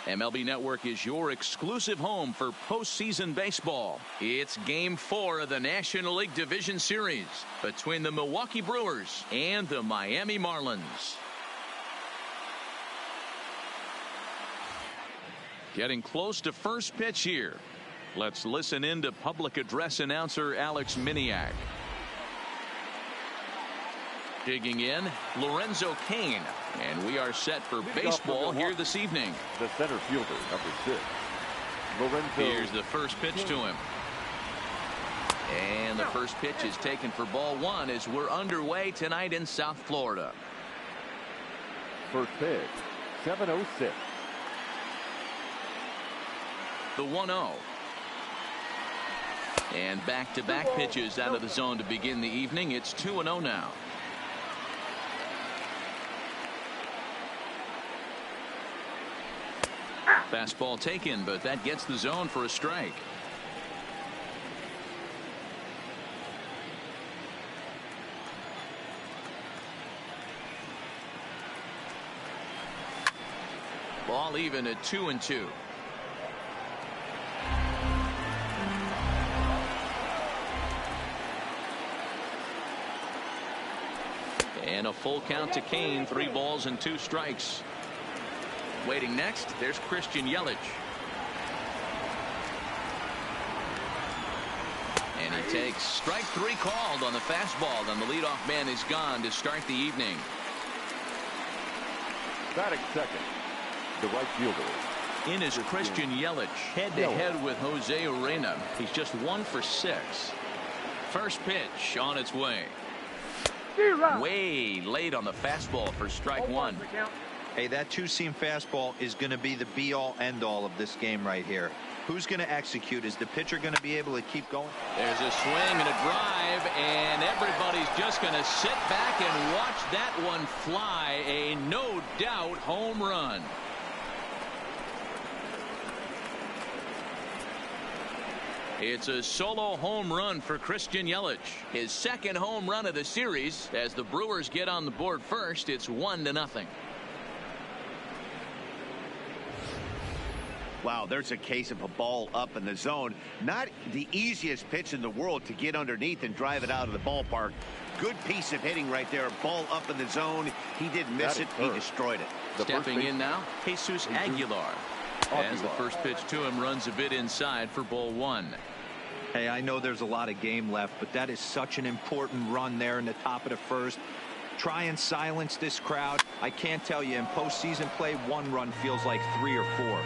MLB Network is your exclusive home for postseason baseball. It's Game 4 of the National League Division Series between the Milwaukee Brewers and the Miami Marlins. Getting close to first pitch here. Let's listen in to public address announcer Alex Miniak. Digging in, Lorenzo Cain, and we are set for baseball here this evening. The center fielder, number 6, Lorenzo. Here's the first pitch to him. And the first pitch is taken for ball 1 as we're underway tonight in South Florida. First pitch, 7:06. The 1-0. And back-to-back pitches out of the zone to begin the evening. It's 2-0 now. Fastball taken, but that gets the zone for a strike. Ball even at 2-2. And a full count to Cain. 3 balls and 2 strikes. Waiting next, there's Christian Yelich. And he takes strike 3 called on the fastball. Then the leadoff man is gone to start the evening. Batting second, the right fielder. In is Christian Yelich, head-to-head with Jose Urena. He's just 1 for 6. First pitch on its way. Way late on the fastball for strike 1. Hey, that two-seam fastball is going to be the be-all, end-all of this game right here. Who's going to execute? Is the pitcher going to be able to keep going? There's a swing and a drive, and everybody's just going to sit back and watch that one fly. A no-doubt home run. It's a solo home run for Christian Yelich. His second home run of the series. As the Brewers get on the board first, it's 1-0. Wow, there's a case of a ball up in the zone. Not the easiest pitch in the world to get underneath and drive it out of the ballpark. Good piece of hitting right there. Ball up in the zone. He didn't miss it. He destroyed it. Stepping in now, Jesus Aguilar. As the first pitch to him runs a bit inside for ball 1. Hey, I know there's a lot of game left, but that is such an important run there in the top of the first. Try and silence this crowd. I can't tell you, in postseason play, 1 run feels like 3 or 4.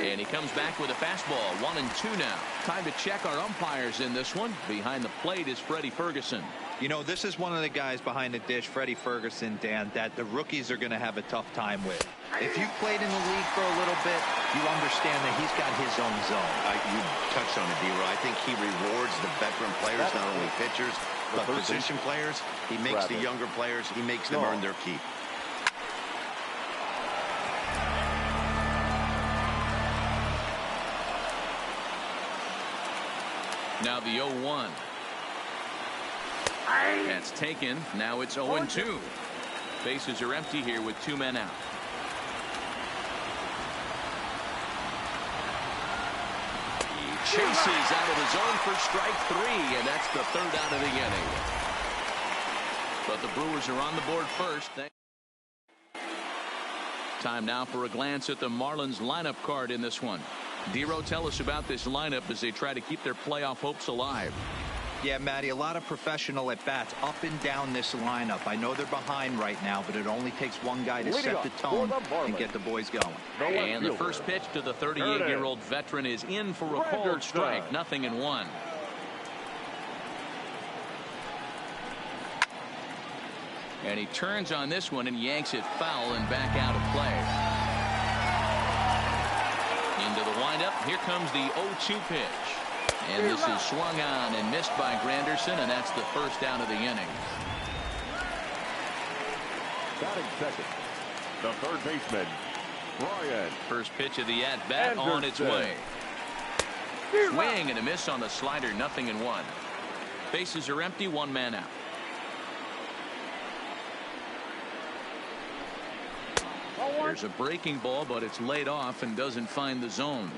And he comes back with a fastball. 1-2 now. Time to check our umpires in this one. Behind the plate is Freddie Ferguson. You know, this is one of the guys behind the dish, Freddie Ferguson, Dan, that the rookies are going to have a tough time with. If you've played in the league for a little bit, you understand that he's got his own zone. You touched on it, D-Roy. I think he rewards the veteran players, not only pitchers, but position players. He makes the younger players, he makes them earn their keep. Now the 0-1. That's taken. Now it's 0-2. Bases are empty here with 2 men out. He chases out of the zone for strike 3, and that's the 3rd out of the inning. But the Brewers are on the board first. Time now for a glance at the Marlins lineup card in this one. Dero, tell us about this lineup as they try to keep their playoff hopes alive. Yeah, Matty, a lot of professional at-bats up and down this lineup. I know they're behind right now, but it only takes one guy to set the tone and get the boys going. And the first pitch to the 38-year-old veteran is in for a called strike. 0-1. And he turns on this one and yanks it foul and back out of play. Into the windup. Here comes the 0-2 pitch. And this is swung on and missed by Granderson, and that's the first out of the inning. Batting second, the third baseman, Brian. First pitch of the at-bat on its way. Swing and a miss on the slider. 0-1. Bases are empty. 1 man out. There's a breaking ball, but it's laid off and doesn't find the zone.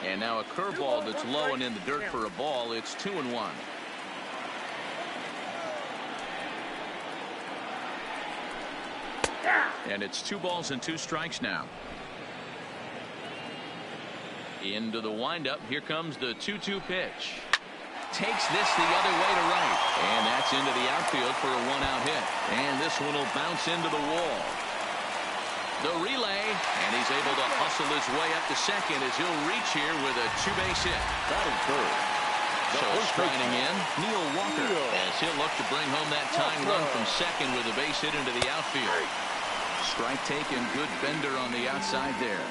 And now a curveball that's low and in the dirt for a ball. It's 2-1. And it's 2 balls and 2 strikes now. Into the windup. Here comes the 2-2 pitch. Takes this the other way to right. And that's into the outfield for a 1-out hit. And this one will bounce into the wall. The relay, and he's able to hustle his way up to second as he'll reach here with a 2-base hit. Batting third. So striding in, Neil Walker, as he'll look to bring home that tying run from second with a base hit into the outfield. Strike taken, good bender on the outside there.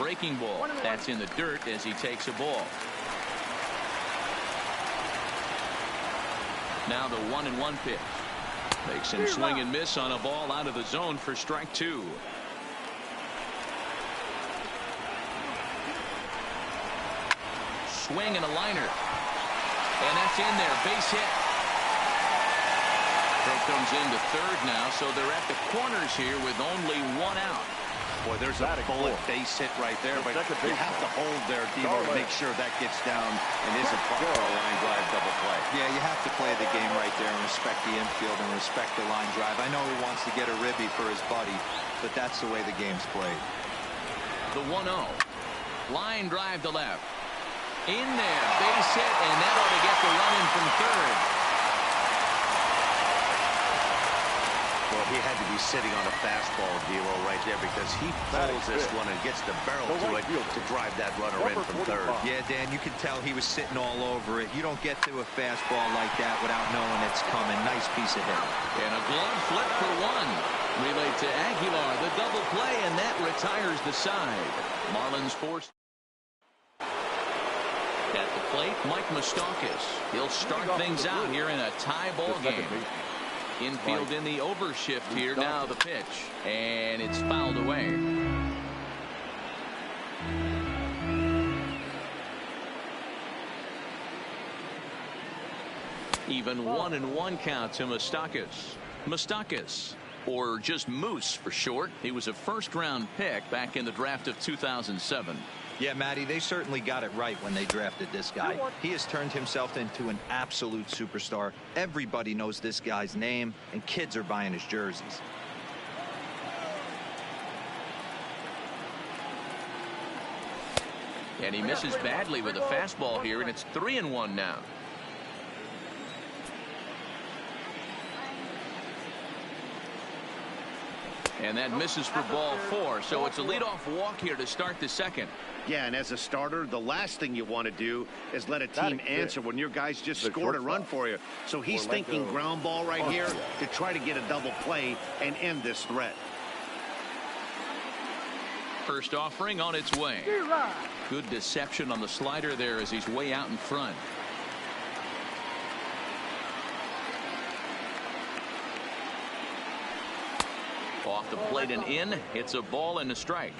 Breaking ball, that's in the dirt as he takes a ball. Now the 1-1 pitch. Makes him swing and miss on a ball out of the zone for strike 2. Swing and a liner. And that's in there. Base hit. Throw comes into third now, so they're at the corners here with only 1 out. Boy, there's a bullet base hit right there, but you have to hold there, Devo, to make sure that gets down and isn't part of a line drive double play. Yeah, you have to play the game right there and respect the infield and respect the line drive. I know he wants to get a ribby for his buddy, but that's the way the game's played. The 1-0. Line drive to left. In there, base hit, and that ought to get the run in from third. Well, he had to be sitting on a fastball, D'Lo, right there, because he pulls this one and gets the barrel to it to drive that runner in from third. Yeah, Dan, you can tell he was sitting all over it. You don't get to a fastball like that without knowing it's coming. Nice piece of hit. And a glove flip for 1. Relayed to Aguilar, the double play, and that retires the side. Marlins forced. At the plate, Mike Moustakas. He'll start things out here in a tie ball game. Infield in the overshift here. Now the pitch, and it's fouled away. Even 1-1 count to Moustakas. Moustakas, or just Moose for short. He was a first-round pick back in the draft of 2007. Yeah, Matty, they certainly got it right when they drafted this guy. He has turned himself into an absolute superstar. Everybody knows this guy's name, and kids are buying his jerseys. And he misses badly with a fastball here, and it's 3-1 now. And that misses for ball 4, so it's a leadoff walk here to start the second. Yeah, and as a starter, the last thing you want to do is let a team answer when your guys just scored a run for you. So he's thinking ground ball right here to try to get a double play and end this threat. First offering on its way. Good deception on the slider there as he's way out in front. Off the plate and in. It's a ball and a strike.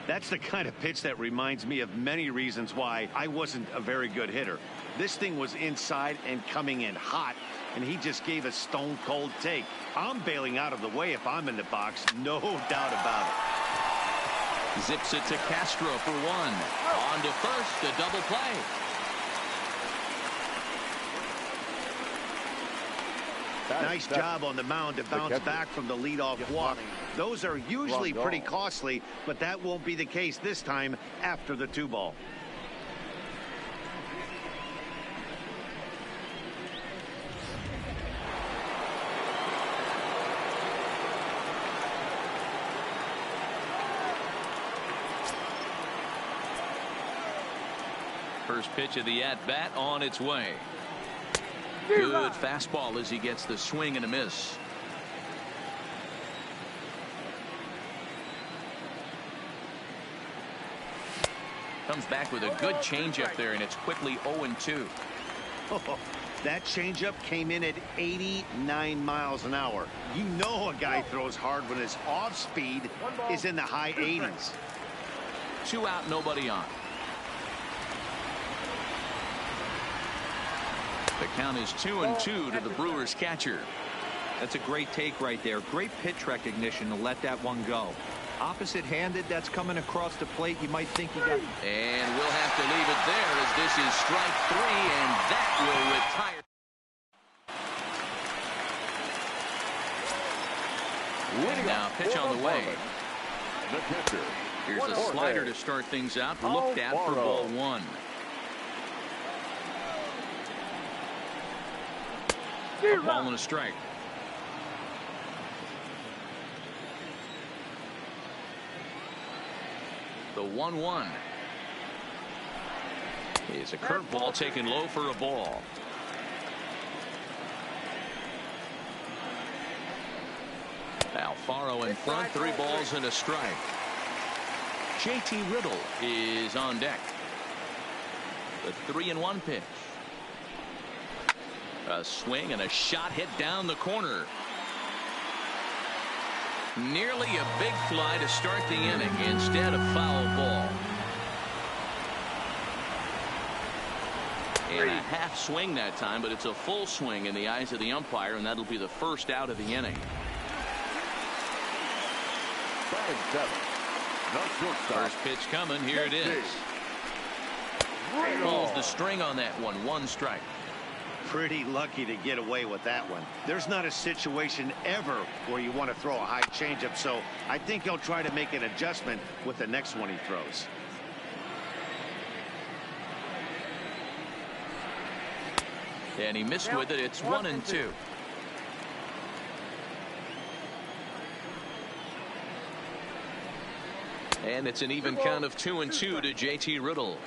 That's the kind of pitch that reminds me of many reasons why I wasn't a very good hitter. This thing was inside and coming in hot, and he just gave a stone-cold take. I'm bailing out of the way if I'm in the box, no doubt about it. Zips it to Castro for 1. On to first, a double play. Nice job on the mound to bounce back from the leadoff walk. Those are usually pretty costly, but that won't be the case this time after the 2-ball. First pitch of the at-bat on its way. Good fastball as he gets the swing and a miss. Comes back with a good changeup there, and it's quickly 0-2. Oh, that changeup came in at 89 miles an hour. You know a guy throws hard when his off speed is in the high 80s. 2 out, nobody on. The count is 2-2 to the Brewers catcher. That's a great take right there. Great pitch recognition to let that one go. Opposite-handed, that's coming across the plate. You might think you got... And we'll have to leave it there as this is strike 3, and that will retire. Now pitch on the way. The pitcher. Here's a slider to start things out. Looked at for ball 1. A ball and a strike. The 1-1 is a curveball taken low for a ball. Alfaro in front, 3 balls and a strike. JT Riddle is on deck. The 3-1 pitch. A swing and a shot hit down the corner. Nearly a big fly to start the inning. Instead, a foul ball. And a half swing that time, but it's a full swing in the eyes of the umpire, and that'll be the first out of the inning. Batting 7. No shortstop. First pitch coming. Here it is. Pulls the string on that one. 1 strike. Pretty lucky to get away with that one. There's not a situation ever where you want to throw a high changeup, so I think he'll try to make an adjustment with the next one he throws. And he missed with it. It's 1-2. And it's an even count of 2-2 to JT Riddle.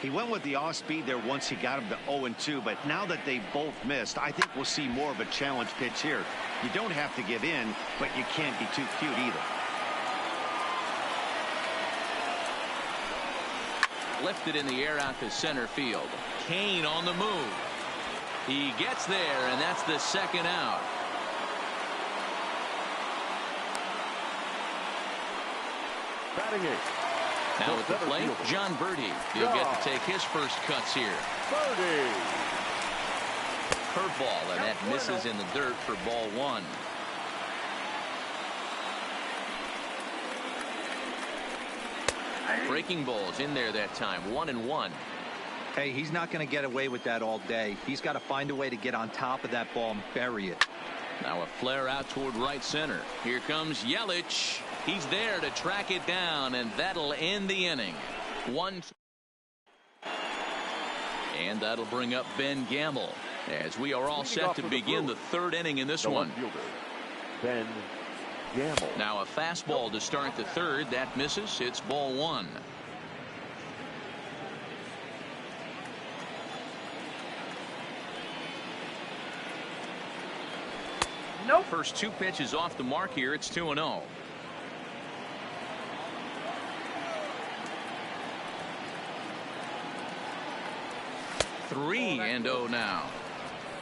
He went with the off speed there once he got him to 0-2, but now that they both missed, I think we'll see more of a challenge pitch here. You don't have to give in, but you can't be too cute either. Lifted in the air out to center field. Kane on the move. He gets there, and that's the second out. Batting 8. Now at the plate, John Birdie. He'll get to take his first cuts here. Birdie. Curveball, and that misses in the dirt for ball 1. Breaking balls in there that time. 1-1. Hey, he's not going to get away with that all day. He's got to find a way to get on top of that ball and bury it. Now a flare out toward right center. Here comes Yelich. He's there to track it down, and that'll end the inning. 1. And that'll bring up Ben Gamble as we are all set to begin the 3rd inning in this one. Ben Gamble. Now a fastball to start the 3rd. That misses. It's ball 1. Nope. First 2 pitches off the mark here. It's 2-0. Three and 0 now.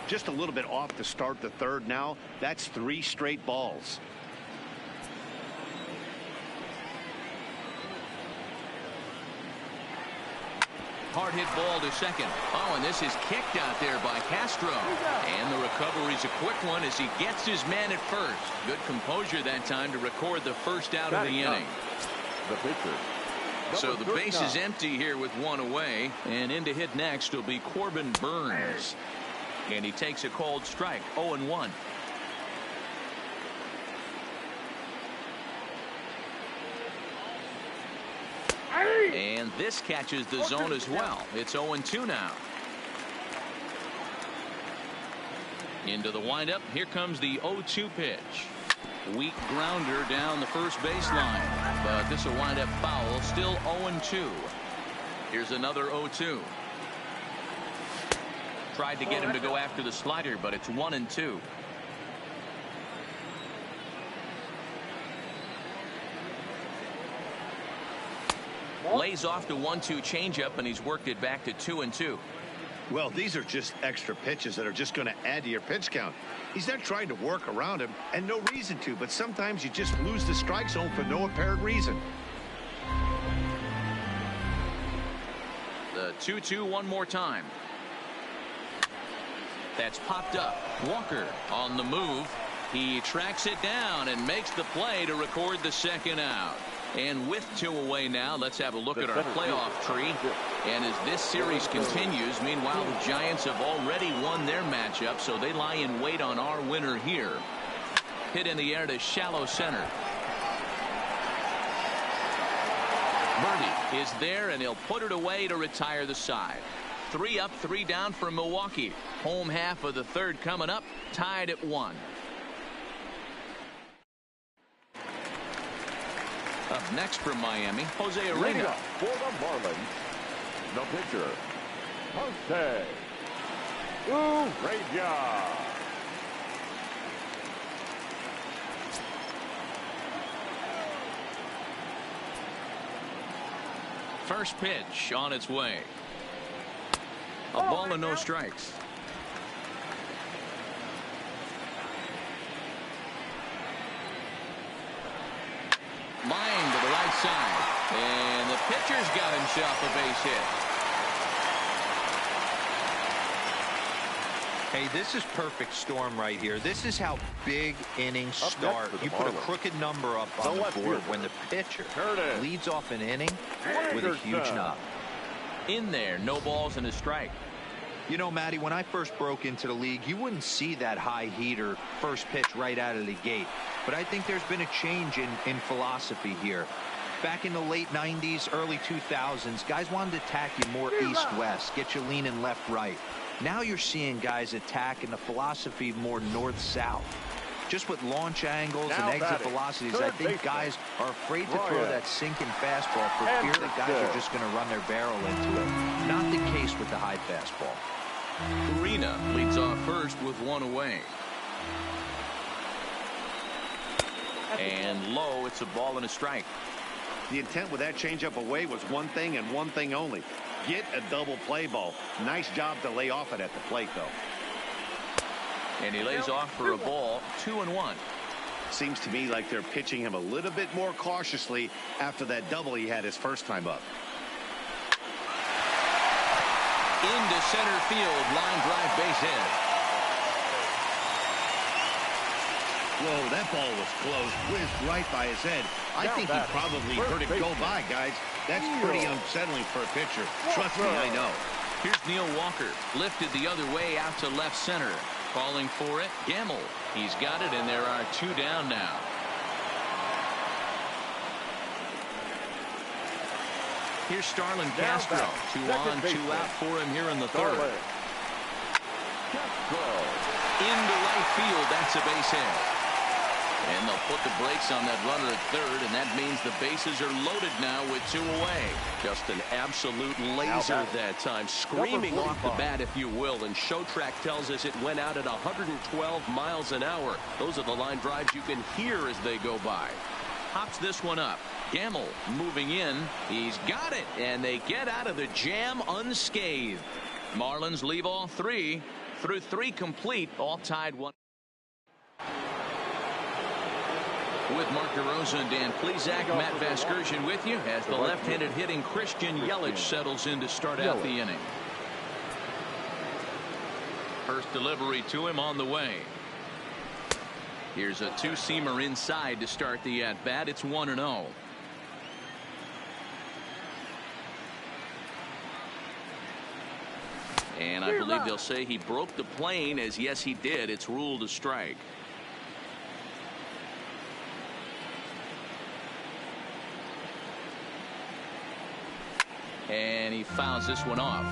Just a little bit off to start the 3rd now. That's 3 straight balls. Hard hit ball to second. Oh, and this is kicked out there by Castro. And the recovery's a quick one as he gets his man at first. Good composure that time to record the first out of the inning. The pitcher. So the base is empty here with 1 away. And in to hit next will be Corbin Burns. And he takes a called strike. 0-1. And this catches the zone as well. It's 0-2 now. Into the windup. Here comes the 0-2 pitch. Weak grounder down the first baseline. But this will wind up foul. Still 0-2. Here's another 0-2. Tried to get him to go after the slider, but it's 1-2. Lays off the 1-2 changeup, and he's worked it back to 2-2. Well, these are just extra pitches that are just going to add to your pitch count. He's not trying to work around him, and no reason to, but sometimes you just lose the strike zone for no apparent reason. The 2-2 one more time. That's popped up. Walker on the move. He tracks it down and makes the play to record the second out. And with 2 away now, let's have a look at our playoff tree. And as this series continues, meanwhile, the Giants have already won their matchup, so they lie in wait on our winner here. Hit in the air to shallow center. Murdy is there, and he'll put it away to retire the side. 3 up, 3 down for Milwaukee. Home half of the third coming up, tied at 1. Up next from Miami, Jose Urena. For the Marlins, the pitcher, Jose Urena. First pitch on its way. A ball and no strikes. Line to the right side. And the pitcher's got himself a base hit. Hey, this is perfect storm right here. This is how big innings start. You put a crooked number up on the board when the pitcher leads off an inning with a huge knock. In there, no balls and a strike. You know, Matty, when I first broke into the league, you wouldn't see that high heater first pitch right out of the gate. But I think there's been a change in philosophy here. Back in the late 90s, early 2000s, guys wanted to attack you more east-west, get you leaning left-right. Now you're seeing guys attack in the philosophy more north-south. Just with launch angles and exit velocities, I think guys are afraid to throw that sinking fastball for fear that guys are just going to run their barrel into it. Not the case with the high fastball. Urena leads off first with 1 away. And low, it's a ball and a strike. The intent with that changeup away was one thing and one thing only. Get a double play ball. Nice job to lay off it at the plate, though. And he lays off for a ball, 2-1. Seems to me like they're pitching him a little bit more cautiously after that double he had his first time up. Into center field, line drive, base hit. Whoa, that ball was close, whizzed right by his head. I think he probably heard it go by, guys. That's pretty unsettling for a pitcher. Trust me, I know. Here's Neil Walker, lifted the other way out to left center. Calling for it, Gamble. He's got it, and there are 2 down now. Here's Starlin Castro. 2 on, 2 out for him here in the third. Into right field, that's a base hit. And they'll put the brakes on that runner at third, and that means the bases are loaded now with 2 away. Just an absolute laser that time, screaming off the bat, if you will. And Showtrack tells us it went out at 112 miles an hour. Those are the line drives you can hear as they go by. Hops this one up. Gamble moving in. He's got it, and they get out of the jam unscathed. Marlins leave all 3 through 3 complete, all tied 1. With Mark DeRosa and Dan Plesac, Matt Vasgersian with you as the left-handed hitting Christian Yelich settles in to start out the inning. First delivery to him on the way. Here's a 2-seamer inside to start the at-bat. It's 1-0. And I believe they'll say he broke the plane, as yes he did. It's ruled a strike. And he fouls this one off.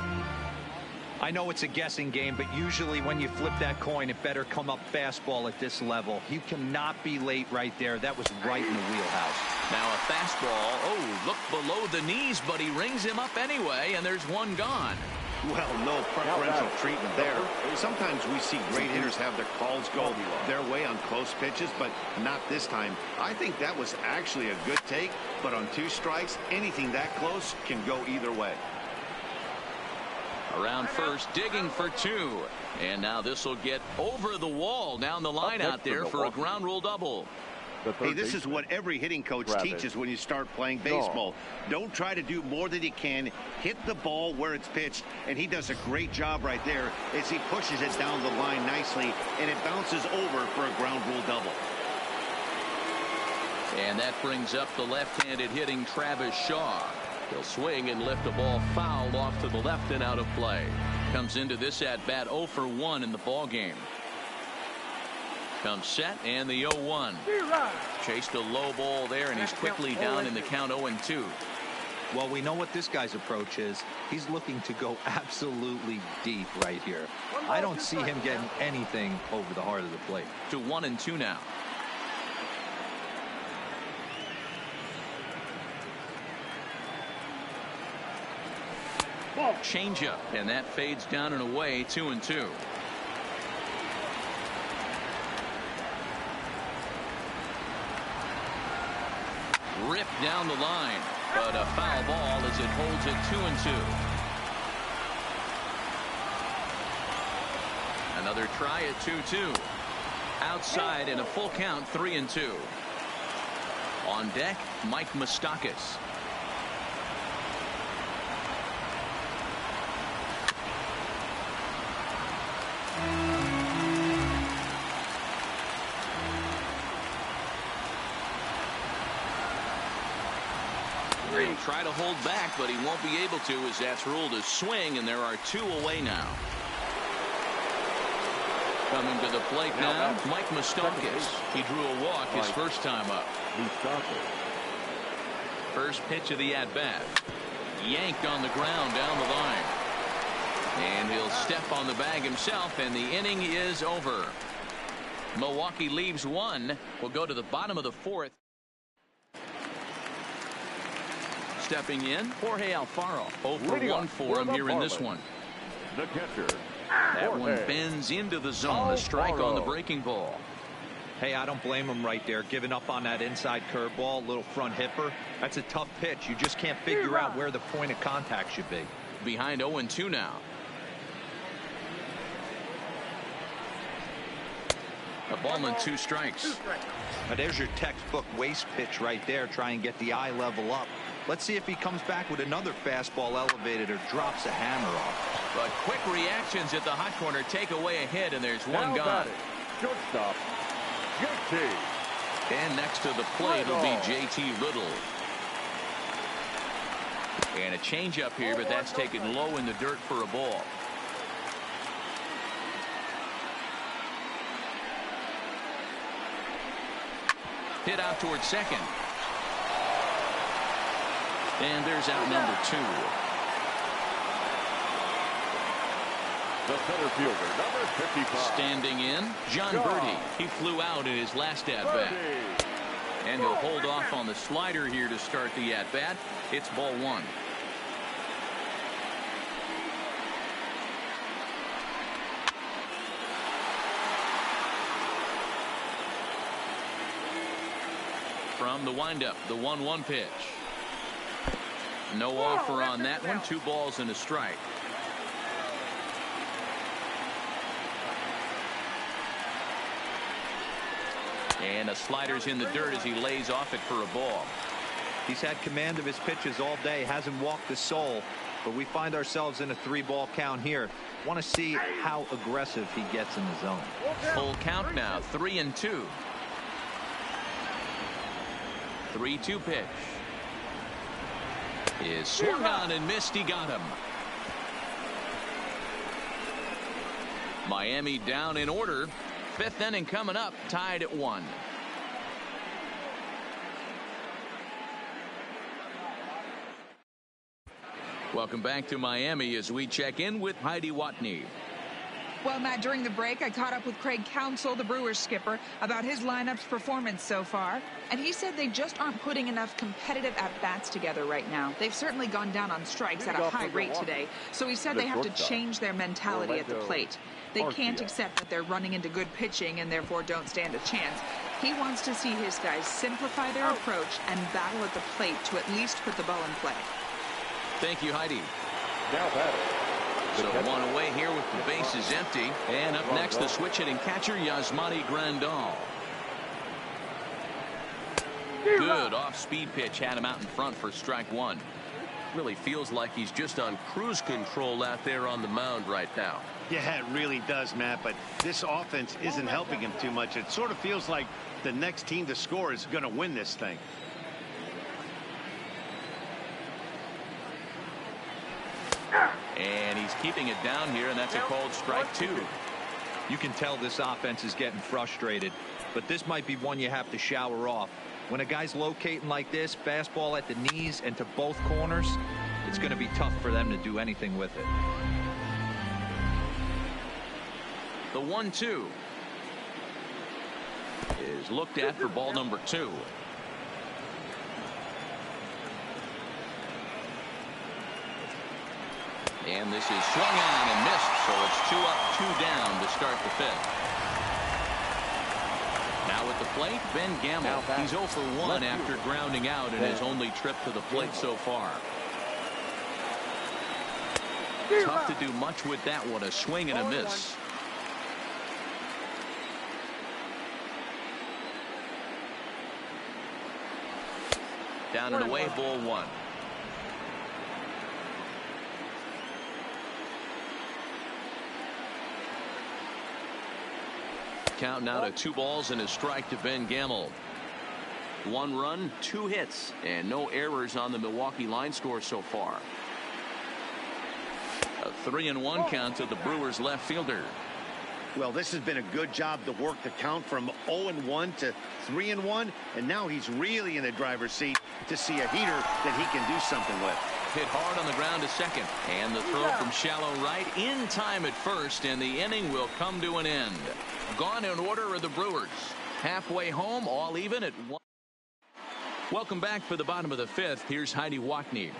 I know it's a guessing game, but usually when you flip that coin, it better come up fastball at this level. You cannot be late right there. That was right in the wheelhouse. Now a fastball. Oh, look below the knees, but he rings him up anyway, and there's one gone. Well, no preferential treatment there. Sometimes we see great hitters have their calls go their way on close pitches, but not this time. I think that was actually a good take, but on 2 strikes, anything that close can go either way. Around first, digging for 2. And now this will get over the wall down the line out there for a ground rule double. Hey, this is what every hitting coach teaches when you start playing baseball. Don't try to do more than you can. Hit the ball where it's pitched, and he does a great job right there as he pushes it down the line nicely, and it bounces over for a ground rule double. And that brings up the left-handed hitting Travis Shaw. He'll swing and lift a ball foul off to the left and out of play. Comes into this at-bat 0 for 1 in the ball game. Comes set and the 0-1. Chased a low ball there, and he's quickly down in the count 0-2. Well, we know what this guy's approach is. He's looking to go absolutely deep right here. I don't see him getting anything over the heart of the plate. To 1-2 now. Changeup, and that fades down and away. 2-2. Ripped down the line, but a foul ball as it holds it 2-2. Another try at 2-2. Outside in a full count. 3-2. On deck, Mike Moustakas. He'll try to hold back, but he won't be able to, as that's ruled a swing, and there are 2 away now. Coming to the plate now, Mike Moustakas. He drew a walk his first time up. First pitch of the at-bat. Yanked on the ground down the line. And he'll step on the bag himself, and the inning is over. Milwaukee leaves 1. We'll go to the bottom of the 4th. Stepping in, Jorge Alfaro. 0 for 1 for him here in this one. The catcher. That one bends into the zone. A strike on the breaking ball. Hey, I don't blame him right there. Giving up on that inside curveball, little front hipper. That's a tough pitch. You just can't figure out where the point of contact should be. Behind 0-2 now. A ball and 2 strikes. Now there's your textbook waste pitch right there. Try and get the eye level up. Let's see if he comes back with another fastball elevated or drops a hammer off. But quick reactions at the hot corner take away a hit, and there's one gone. Shortstop, JT. And next to the plate will be JT Riddle. And a changeup here, but that's taken low in the dirt for a ball. Hit out towards second. And there's out number 2. The center fielder, number 55. Standing in, John Birdie. He flew out in his last at-bat. And he'll hold off on the slider here to start the at-bat. It's ball 1. From the windup, the 1-1 pitch. No offer on that one. 2 balls and a strike. And a slider's in the dirt as he lays off it for a ball. He's had command of his pitches all day. Hasn't walked a soul. But we find ourselves in a 3-ball count here. Want to see how aggressive he gets in the zone. Full count now. 3-2. 3-2 pitch. Is swung on and missed. He got him. Miami down in order. 5th inning coming up, tied at 1. Welcome back to Miami as we check in with Heidi Watney. Well, Matt, during the break, I caught up with Craig Counsell, the Brewers skipper, about his lineup's performance so far. And he said they just aren't putting enough competitive at-bats together right now. They've certainly gone down on strikes at a high rate today. So he said they have to change their mentality at the plate. They can't accept that they're running into good pitching and therefore don't stand a chance. He wants to see his guys simplify their approach and battle at the plate to at least put the ball in play. Thank you, Heidi. Now batting. So 1 away here with the bases empty. And up next, the switch hitting catcher, Yasmani Grandal. Good off-speed pitch had him out in front for strike one. Really feels like he's just on cruise control out there on the mound right now. Yeah, it really does, Matt, but this offense isn't helping him too much. It sort of feels like the next team to score is going to win this thing. And he's keeping it down here, and that's a called strike two. You can tell this offense is getting frustrated, but this might be one you have to shower off. When a guy's locating like this, fastball at the knees and to both corners, it's going to be tough for them to do anything with it. The 1-2 is looked at for ball number 2. And this is swung on and missed, so it's 2 up, 2 down to start the 5th. Now at the plate, Ben Gamble. He's 0 for 1 after grounding out in his only trip to the plate so far. Tough to do much with that one, a swing and a miss. Down and away, ball 1. Count now to 2 balls and a strike to Ben Gamble. 1 run, 2 hits, and no errors on the Milwaukee line score so far. A 3-1 count to the Brewers left fielder. Well, this has been a good job to work the count from 0-1 to 3-1, and now he's really in the driver's seat to see a heater that he can do something with. Hit hard on the ground to second, and the throw from shallow right in time at first, and the inning will come to an end. Gone in order are the Brewers. Halfway home, all even at 1. Welcome back for the bottom of the 5th. Here's Heidi Wackney.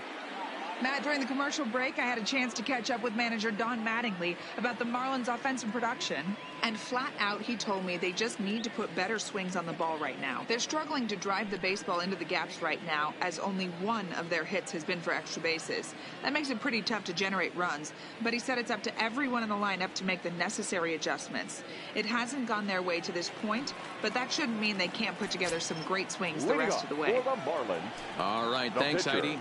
Matt, during the commercial break, I had a chance to catch up with manager Don Mattingly about the Marlins' offensive production. And flat out, he told me they just need to put better swings on the ball right now. They're struggling to drive the baseball into the gaps right now, as only 1 of their hits has been for extra bases. That makes it pretty tough to generate runs, but he said it's up to everyone in the lineup to make the necessary adjustments. It hasn't gone their way to this point, but that shouldn't mean they can't put together some great swings the rest of the way. For the Marlins, all right, thanks, pitcher, Heidi.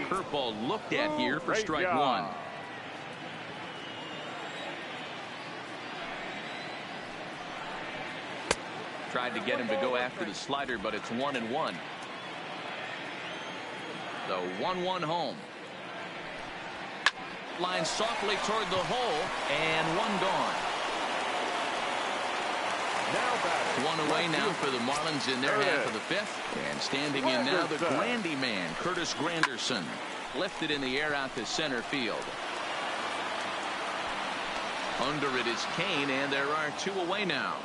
Curveball looked at here for strike 1. Tried to get him to go after the slider, but it's 1-1. The 1-1 home. Line softly toward the hole, and 1 gone. 1 away now for the Marlins in their half of the 5th. And standing in now, the Grandy man, Curtis Granderson. Lifted in the air out to center field. Under it is Kane, and there are 2 away now.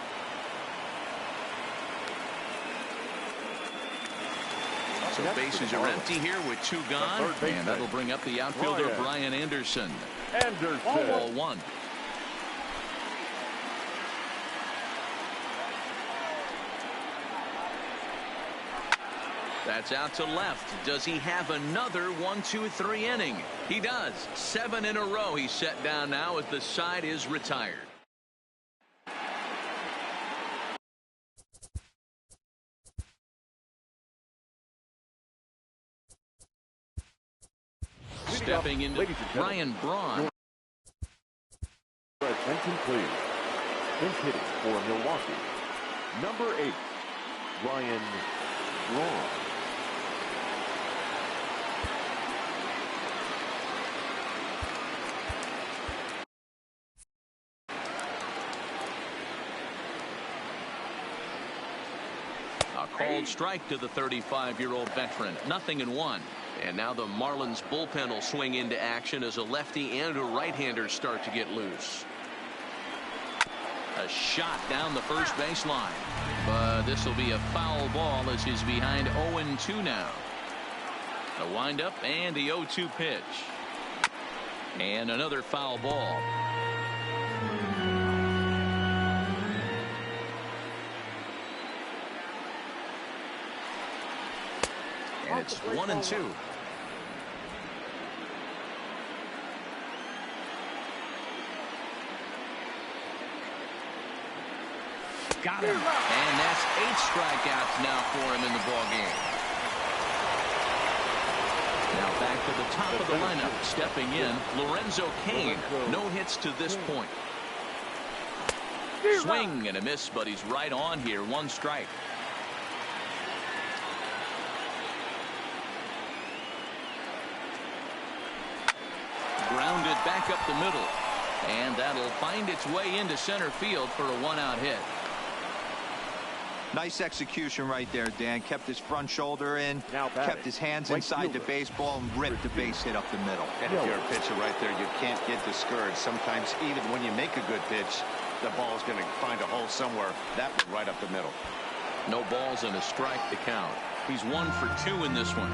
So bases are empty here with 2 gone, and that'll bring up the outfielder Brian Anderson. Ball 1. That's out to left. Does he have another 1-2-3 inning? He does. 7 in a row he's set down now as the side is retired. Stepping into Brian Braun. Attention, please. Bench hitting for Milwaukee. Number 8, Brian Braun. A called strike to the 35-year-old veteran. 0-1. And now the Marlins bullpen will swing into action as a lefty and a right-hander start to get loose. A shot down the first baseline. But this will be a foul ball as he's behind 0-2 now. A windup and the 0-2 pitch. And another foul ball. And it's 1-2. got him. And that's 8 strikeouts now for him in the ball game. Now back to the top of the lineup. Stepping in, Lorenzo Cain. No hits to this point. Swing and a miss, but he's right on here. 1 strike. Grounded back up the middle. And that'll find its way into center field for a 1-out hit. Nice execution right there, Dan. Kept his front shoulder in, kept his hands inside the baseball, and ripped the base hit up the middle. And if you're a pitcher right there, you can't get discouraged. Sometimes even when you make a good pitch, the ball's going to find a hole somewhere. That went right up the middle. No balls and a strike to count. He's 1 for 2 in this one.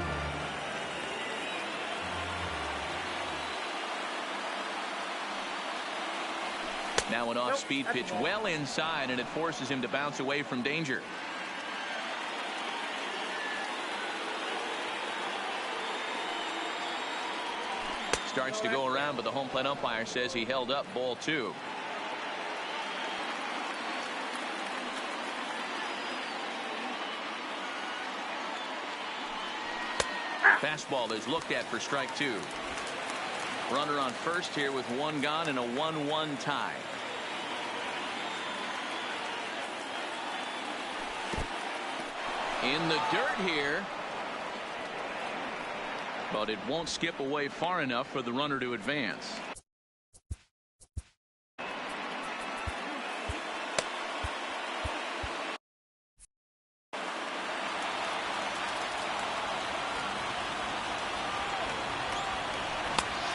Now an off-speed pitch well inside, and it forces him to bounce away from danger. Starts to go around, but the home plate umpire says he held up. Ball 2. Fastball is looked at for strike 2. Runner on first here with 1 gone and a 1-1 tie. In the dirt here. But it won't skip away far enough for the runner to advance.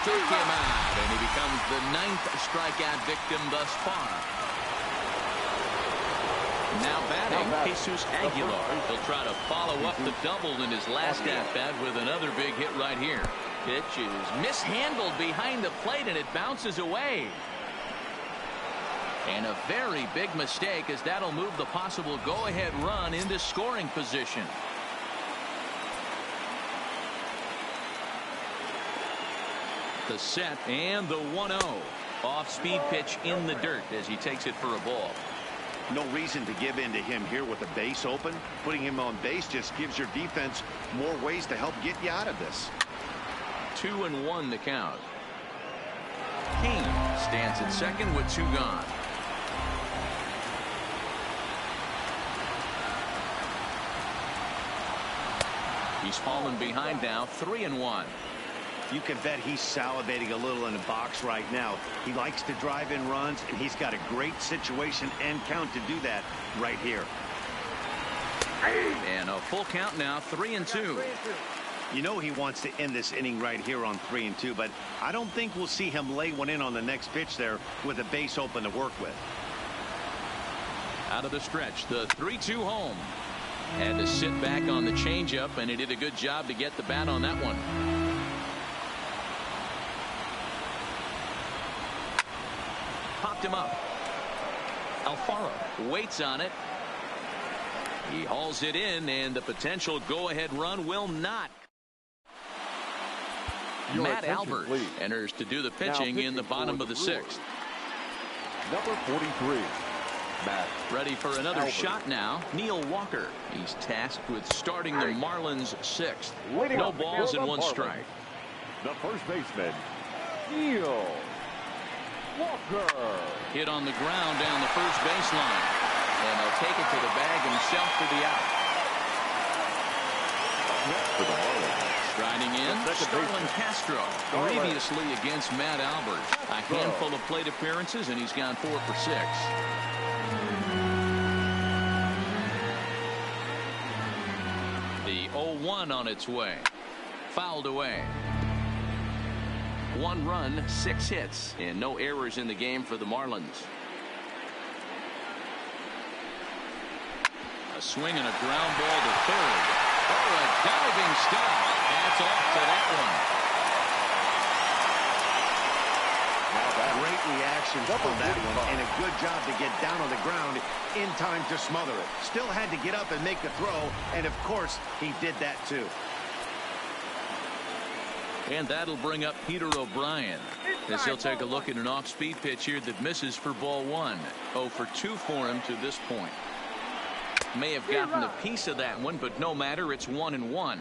Took him out, and he becomes the 9th strikeout victim thus far. Now batting, Jesus Aguilar. He'll try to follow up the double in his last at-bat with another big hit right here. Pitch is mishandled behind the plate, and it bounces away. And a very big mistake, as that'll move the possible go-ahead run into scoring position. The set and the 1-0. Off-speed pitch in the dirt as he takes it for a ball. No reason to give in to him here with the base open. Putting him on base just gives your defense more ways to help get you out of this. 2-1 the count. Cain stands at second with 2 gone. He's fallen behind now, 3-1. You can bet he's salivating a little in the box right now. He likes to drive in runs, and he's got a great situation and count to do that right here. And a full count now, 3-2. You know he wants to end this inning right here on 3-2, but I don't think we'll see him lay one in on the next pitch there with a base open to work with. Out of the stretch, the 3-2 home. Had to sit back on the changeup, and he did a good job to get the bat on that one. Popped him up. Alfaro waits on it. He hauls it in, and the potential go-ahead run will not. Matt Albert enters to do the pitching in the bottom of the 6th. Number 43. Matt. Ready for another shot now. Neil Walker. He's tasked with starting the Marlins 6th. No balls and 1 strike. The first baseman, Neil Walker. Hit on the ground down the first baseline. And he'll take it to the bag himself for the out. For the Marlins. Striding in, Starlin Castro. Previously against Matt Albert. A handful of plate appearances, and he's gone 4 for 6. The 0-1 on its way. Fouled away. 1 run, 6 hits, and no errors in the game for the Marlins. A swing and a ground ball to third. Oh, a diving stop. That's off to that one. Great reaction on that one, and a good job to get down on the ground in time to smother it. Still had to get up and make the throw, and of course, he did that too. And that'll bring up Peter O'Brien. As he'll take a look at an off-speed pitch here that misses for ball one. 0 for 2 for him to this point. May have gotten a piece of that one, but no matter. It's 1-1.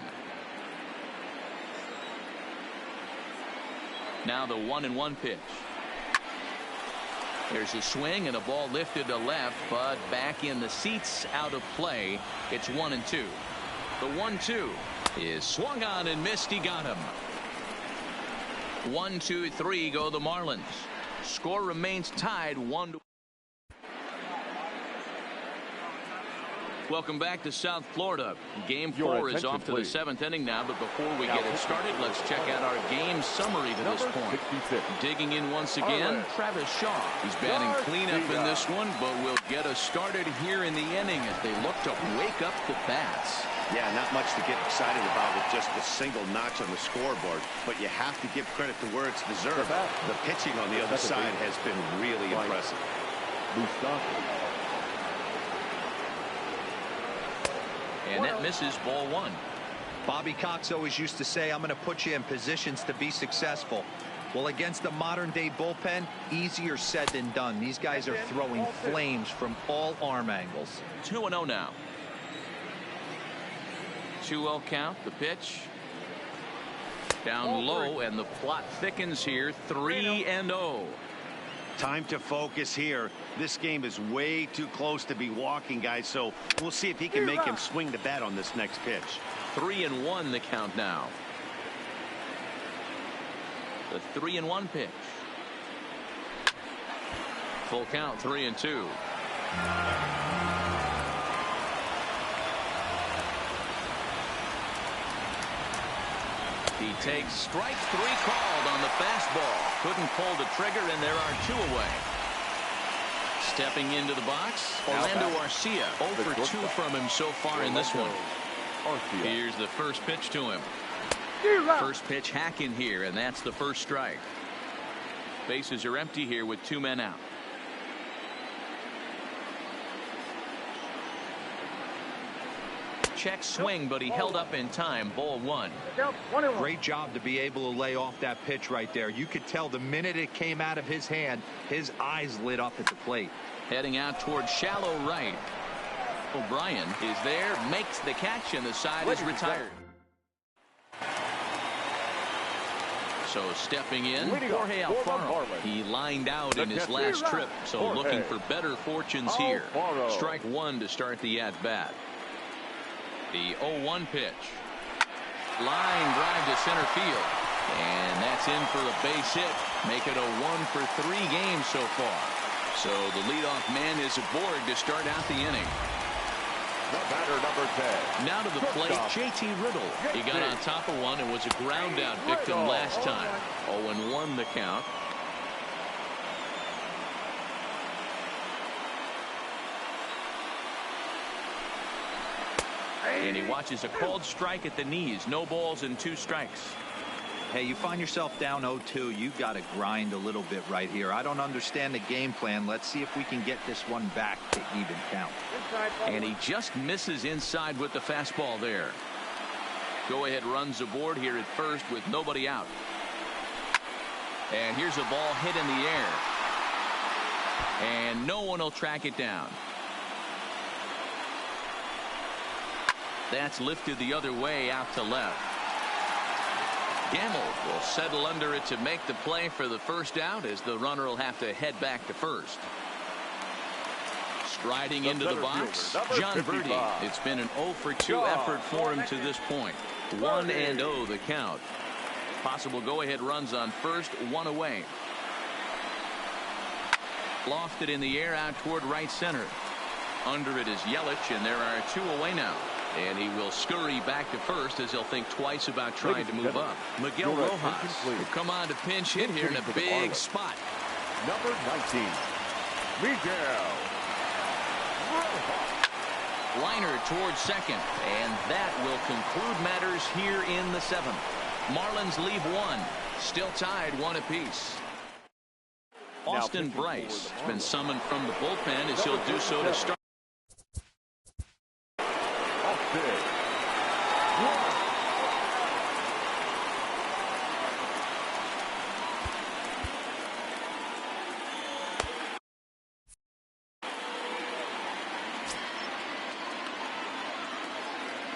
Now the 1-1 pitch. There's a swing and a ball lifted to left, but back in the seats, out of play. It's 1-2. The 1-2 is swung on and missed. He got him. 1-2-3 go the Marlins. Score remains tied 1-1. Welcome back to South Florida. Game 4 is off to the 7th inning now, but before we get it started, let's check out our game summary to this point. Digging in once again, Travis Shaw. He's batting cleanup in this one, but will get us started here in the inning as they look to wake up the bats. Yeah, not much to get excited about with just a single notch on the scoreboard, but you have to give credit to where it's deserved. The pitching on the other side has been really impressive. And that misses ball one. Bobby Cox always used to say, I'm going to put you in positions to be successful. Well, against the modern-day bullpen, easier said than done. These guys are throwing flames from all arm angles. 2-0 now. 2-0 count. The pitch. Down low, and the plot thickens here. 3-0. Time to focus here. This game is way too close to be walking, guys, so we'll see if he can make him swing the bat on this next pitch. 3-1 the count now. The 3-1 pitch. Full count, 3-2. He takes strike 3 called on the fastball. Couldn't pull the trigger, and there are 2 away. Stepping into the box, Orlando Arcia. 0 for 2 from him so far in this one. Here's the first pitch to him. First pitch hack in here, and that's the first strike. Bases are empty here with 2 men out. Check swing, but he held up in time. Ball one. Great job to be able to lay off that pitch right there. You could tell the minute it came out of his hand, his eyes lit up at the plate. Heading out towards shallow right. O'Brien is there, makes the catch, and the side is retired. So stepping in, Jorge Alfaro. He lined out in his last trip, so looking for better fortunes here. Strike 1 to start the at-bat. The 0-1 pitch. Line drive to center field. And that's in for a base hit. Make it a 1 for 3 games so far. So the leadoff man is aboard to start out the inning. The batter, number 10. Now to the plate, JT Riddle. He got on top of one and was a ground out victim last time. 0-1 the count. And he watches a called strike at the knees. No balls and 2 strikes. Hey, you find yourself down 0-2. You've got to grind a little bit right here. I don't understand the game plan. Let's see if we can get this one back to even count. And he just misses inside with the fastball there. Go ahead runs aboard here at first with nobody out. And here's a ball hit in the air. And no one will track it down. That's lifted the other way out to left. Gamble will settle under it to make the play for the first out, as the runner will have to head back to first. Striding into the box, John Birdie. It's been an 0 for 2 effort for him to this point. 1-0 the count. Possible go-ahead runs on first, 1 away. Lofted in the air out toward right center. Under it is Yelich, and there are 2 away now. And he will scurry back to first as he'll think twice about trying to move up. Miguel Rojas will come on to pinch hit here in a big spot. Number 19, Miguel Rojas. Liner towards second, and that will conclude matters here in the 7th. Marlins leave 1, still tied 1 apiece. Austin Bryce has been summoned from the bullpen as he'll do so to start.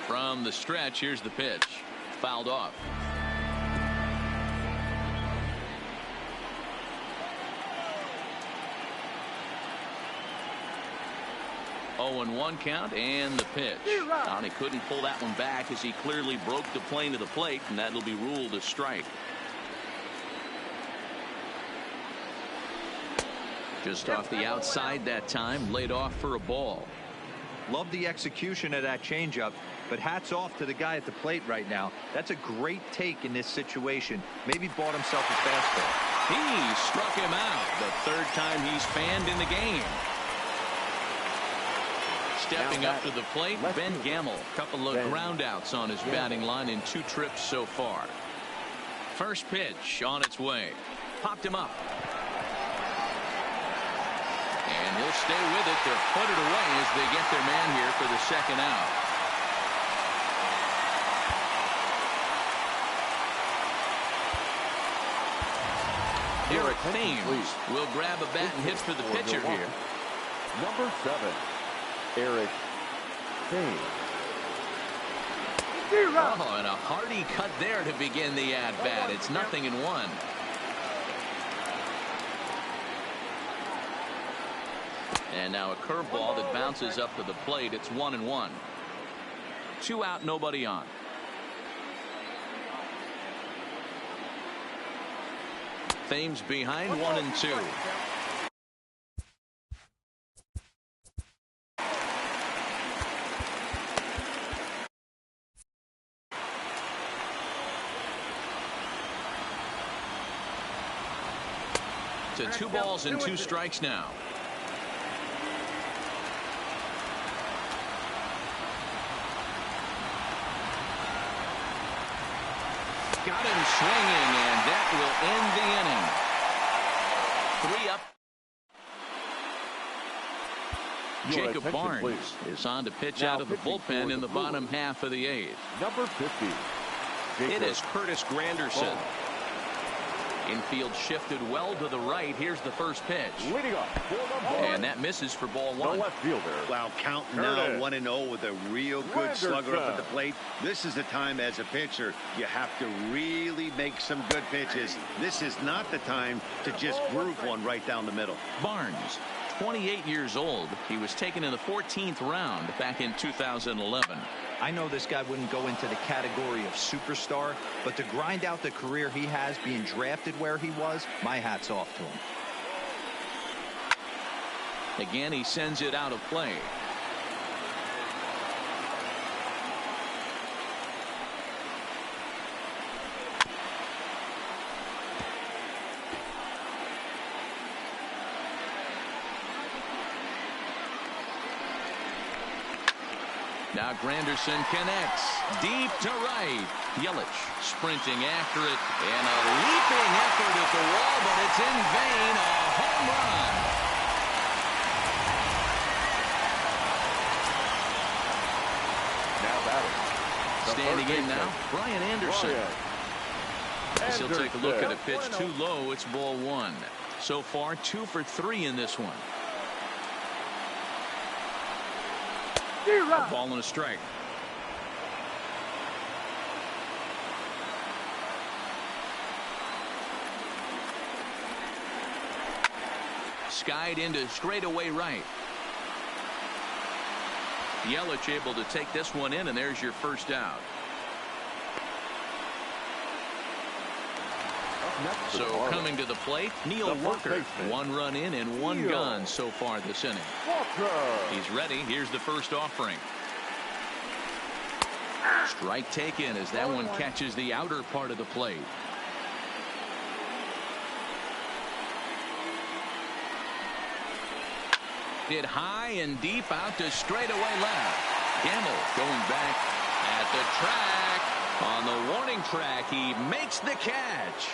From the stretch, here's the pitch. Fouled off. 0-1 count and the pitch. He couldn't pull that one back as he clearly broke the plane to the plate, and that'll be ruled a strike. Just off the outside that time, laid off for a ball. Love the execution of that changeup, but hats off to the guy at the plate right now. That's a great take in this situation. Maybe bought himself a fastball. He struck him out. The third time he's fanned in the game. Stepping up to the plate, Ben Gamel. Couple of ground outs on his batting line in 2 trips so far. First pitch on its way. Popped him up. And he'll stay with it to put it away as they get their man here for the second out. Eric Thames will grab a bat and hit for the pitcher here. Number 7, Eric Thames. Oh, and a hearty cut there to begin the at-bat. It's 0-1. And now a curveball that bounces up to the plate. It's 1-1. 2 out, nobody on. Thames behind 1-2. To 2 balls and 2 strikes now. Got him swinging, and that will end the inning. 3 up. Jacob Barnes is on to pitch out of the bullpen in the bottom half of the 8th. Number 50. It is Curtis Granderson. Infield shifted well to the right. Here's the first pitch. Leading up. And that misses for ball 1. The left fielder. Wow, counting now 1-0 with a real good slugger up at the plate. This is the time as a pitcher you have to really make some good pitches. This is not the time to just groove one right down the middle. Barnes, 28 years old. He was taken in the 14th round back in 2011. I know this guy wouldn't go into the category of superstar, but to grind out the career he has being drafted where he was, my hat's off to him. Again, he sends it out of play. Now Granderson connects deep to right. Yelich sprinting after it, and a leaping effort at the wall, but it's in vain. A home run. Now batting. Standing in now, Brian Anderson. As he'll take a look at a pitch too low. It's ball 1. So far 2 for 3 in this one. A ball and a strike. Skied into straightaway right. Yelich able to take this one in, and there's your first out. So coming to the plate, Neil Walker. 1 run in and 1 gone so far this inning. He's ready. Here's the first offering. Strike taken as that one catches the outer part of the plate. Hit high and deep out to straightaway left. Gamble going back at the track. On the warning track, he makes the catch.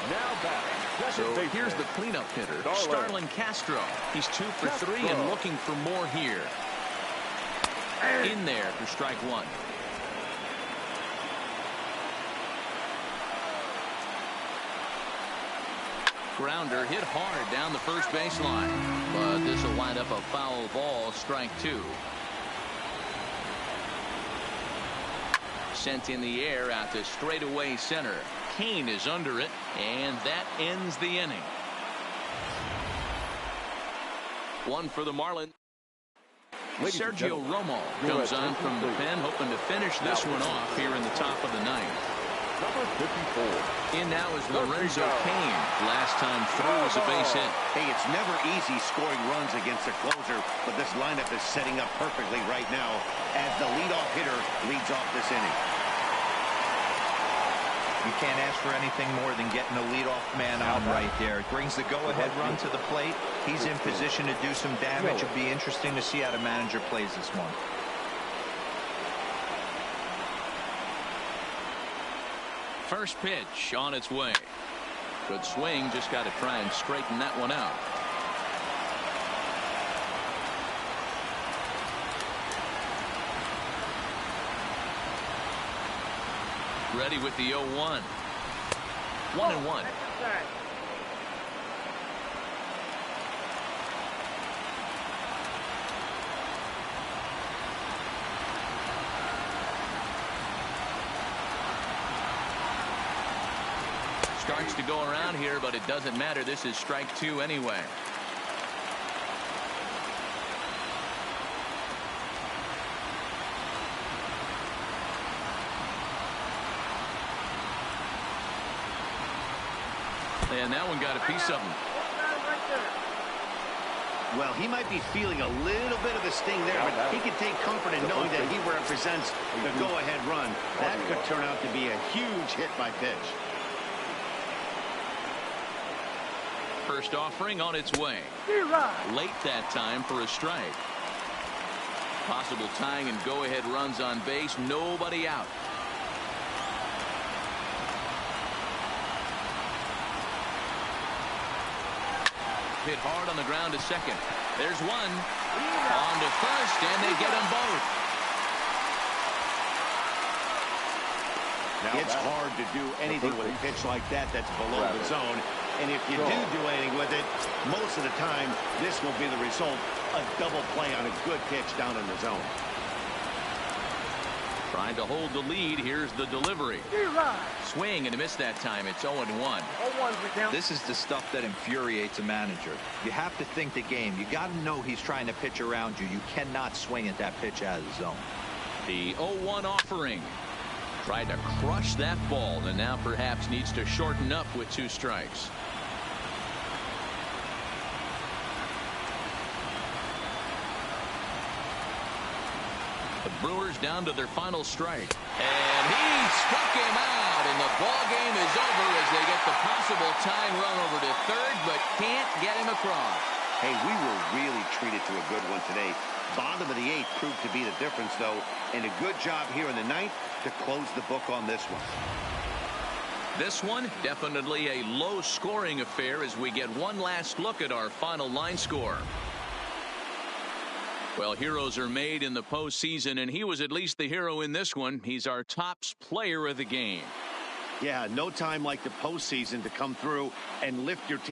Now batting. So here's the cleanup hitter, Starlin Castro. He's 2 for 3 and looking for more here. In there for strike 1. grounder hit hard down the first baseline. But this will wind up a foul ball, strike two. Sent in the air out to straightaway center. Kane is under it, and that ends the inning. One for the Marlins. Sergio Romo comes on from the pen, hoping to finish this one off here in the top of the ninth. Number 54. In now is Lorenzo Kane. Last time through is a base hit. Hey, it's never easy scoring runs against a closer, but this lineup is setting up perfectly right now as the leadoff hitter leads off this inning. You can't ask for anything more than getting a leadoff man out right there. It brings the go-ahead run to the plate. He's in position to do some damage. It'll be interesting to see how the manager plays this one. First pitch on its way. Good swing, just got to try and straighten that one out. Ready with the 0-1. 1-1. Starts to go around here, but it doesn't matter. This is strike two anyway. And that one got a piece of him. Well, he might be feeling a little bit of a sting there, but he can take comfort in knowing that he represents the go-ahead run. That could turn out to be a huge hit by pitch. First offering on its way. Late that time for a strike. Possible tying and go-ahead runs on base. Nobody out. Hit hard on the ground to second. There's one. On to first, and they get them both. It's hard to do anything with a pitch like that that's below the zone. And if you do anything with it, most of the time, this will be the result. A double play on a good pitch down in the zone. Trying to hold the lead. Here's the delivery. Swing and a miss that time. It's 0-1. This is the stuff that infuriates a manager. You have to think the game. You got to know he's trying to pitch around you. You cannot swing at that pitch out of the zone. The 0-1 offering. Tried to crush that ball, and now perhaps needs to shorten up with two strikes. The Brewers down to their final strike. And he struck him out, and the ball game is over as they get the possible tying run over to third, but can't get him across. Hey, we were really treated to a good one today. Bottom of the eighth proved to be the difference, though, and a good job here in the ninth to close the book on this one. This one, definitely a low-scoring affair as we get one last look at our final line score. Well, heroes are made in the postseason, and he was at least the hero in this one. He's our top player of the game. Yeah, no time like the postseason to come through and lift your team.